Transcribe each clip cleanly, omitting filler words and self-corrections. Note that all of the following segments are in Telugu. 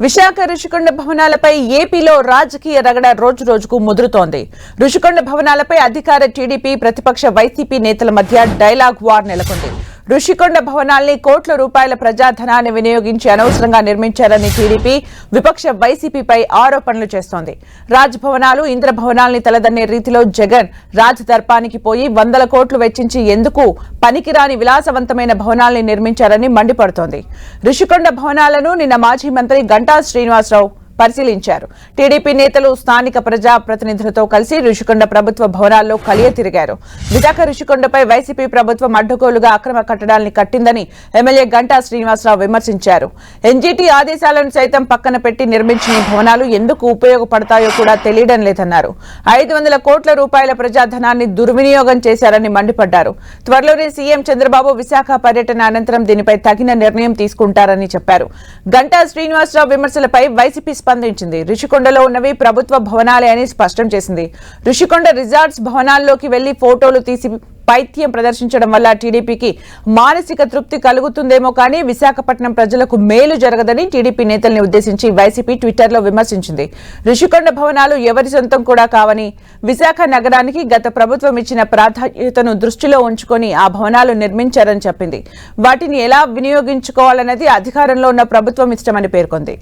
విశాఖ రుషికొండ భవనాలపై ఏపీలో రాజకీయ రగడ రోజు రోజుకు ముదురుతోంది. రుషికొండ భవనాలపై అధికార టీడీపీ ప్రతిపక్ష వైసీపీ నేతల మధ్య డైలాగ్ వార్ నెలకొంది. రుషికొండ భవనాల్ని కోట్ల రూపాయల ప్రజాధనాన్ని వినియోగించి అనవసరంగా నిర్మించారని టీడీపీ విపక్ష వైసీపీపై ఆరోపణలు చేస్తోంది. రాజ్ భవనాలు ఇంద్రభవనాల్ని తలదన్నే రీతిలో జగన్ రాజదర్పానికి పోయి వందల కోట్లు వెచ్చించి ఎందుకు పనికిరాని విలాసవంతమైన భవనాల్ని నిర్మించారని మండిపడుతోంది. రుషికొండ భవనాలను నిన్న మాజీ మంత్రి గంటా శ్రీనివాసరావు పరిశీలించారు. టీడీపీ నేతలు స్థానిక ప్రజా ప్రతినిధులతో కలిసి రుషికొండ ప్రభుత్వ భవనాల్లో కలియ తిరిగారు. విశాఖ రుషికొండపై వైసీపీ ప్రభుత్వం అడ్డగోలుగా అక్రమ కట్టడాల్ని కట్టిందని ఎమ్మెల్యే గంటా శ్రీనివాసరావు విమర్శించారు. ఎన్జీటీ ఆదేశాలను సైతం పక్కన పెట్టి నిర్మించిన భవనాలు ఎందుకు ఉపయోగపడతాయో కూడా తెలియడం లేదన్నారు. 500 కోట్ల రూపాయల ప్రజాధనాన్ని దుర్వినియోగం చేశారని మండిపడ్డారు. త్వరలోనే సీఎం చంద్రబాబు విశాఖ పర్యటన అనంతరం దీనిపై తగిన నిర్ణయం తీసుకుంటారని చెప్పారు. గంటా శ్రీనివాసరావు విమర్శలపై వైసీపీ స్పందించింది. రుషికొండలో ఉన్నవి ప్రభుత్వ భవనాలే అని స్పష్టం చేసింది. రుషికొండ రిసార్ట్స్ భవనాల్లోకి వెళ్లి ఫోటోలు తీసి పైత్యం ప్రదర్శించడం వల్ల టీడీపీకి మానసిక తృప్తి కలుగుతుందేమో కానీ విశాఖపట్నం ప్రజలకు మేలు జరగదని టీడీపీ నేతల్ని ఉద్దేశించి వైసీపీ ట్విట్టర్లో విమర్శించింది. రుషికొండ భవనాలు ఎవరి సొంతం కూడా కావని, విశాఖ నగరానికి గత ప్రభుత్వం ఇచ్చిన ప్రాధాన్యతను దృష్టిలో ఉంచుకొని ఆ భవనాలు నిర్మించారని చెప్పింది. వాటిని ఎలా వినియోగించుకోవాలన్నది అధికారంలో ఉన్న ప్రభుత్వం ఇష్టమని పేర్కొంది.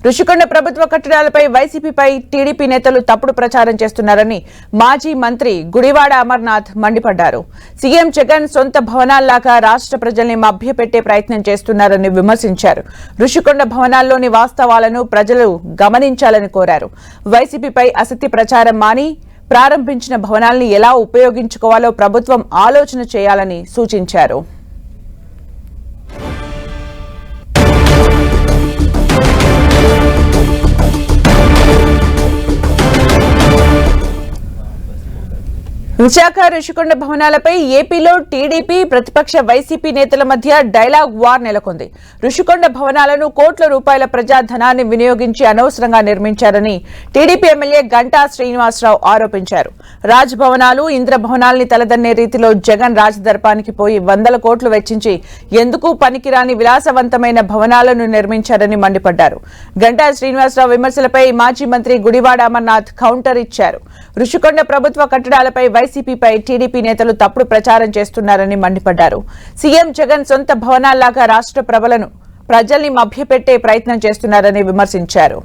రుషికొండ ప్రభుత్వ కట్టడాలపై వైసీపీపై టీడీపీ నేతలు తప్పుడు ప్రచారం చేస్తున్నారని మాజీ మంత్రి గుడివాడ అమర్నాథ్ మండిపడ్డారు. సీఎం జగన్ సొంత భవనాల్లాగా రాష్ట్ర ప్రజల్ని మభ్యపెట్టే ప్రయత్నం చేస్తున్నారని విమర్శించారు. రుషికొండ భవనాల్లోని వాస్తవాలను ప్రజలు గమనించాలని కోరారు. వైసీపీపై అసత్య ప్రచారం మాని ప్రారంభించిన భవనాల్ని ఎలా ఉపయోగించుకోవాలో ప్రభుత్వం ఆలోచన చేయాలని సూచించారు. విశాఖ రుషికొండ భవనాలపై ఏపీలో టీడీపీ ప్రతిపక్ష వైసీపీ నేతల మధ్య డైలాగ్ వార్ నెలకొంది. రుషికొండ భవనాలను కోట్ల రూపాయల ప్రజాధనాన్ని వినియోగించి అనవసరంగా నిర్మించారని టీడీపీ ఎమ్మెల్యే గంటా శ్రీనివాసరావు ఆరోపించారు. రాజ్ భవనాలు ఇంద్రభవనాల్ని తలదన్నే రీతిలో జగన్ రాజదర్పానికి పోయి వందల కోట్లు వెచ్చించి ఎందుకు పనికిరాని విలాసవంతమైన భవనాలను నిర్మించారని మండిపడ్డారు. గంటా శ్రీనివాసరావు విమర్శలపై మాజీ మంత్రి గుడివాడ అమర్నాథ్ కౌంటర్ ఇచ్చారు. రుషికొండ ప్రభుత్వ కట్టడాలపై వైసీపీపై టీడీపీ నేతలు తప్పుడు ప్రచారం చేస్తున్నారని మండిపడ్డారు. సీఎం జగన్ సొంత భవనాల్లాగా రాష్ట్ర ప్రజల్ని మభ్యపెట్టే ప్రయత్నం చేస్తున్నారని విమర్శించారు.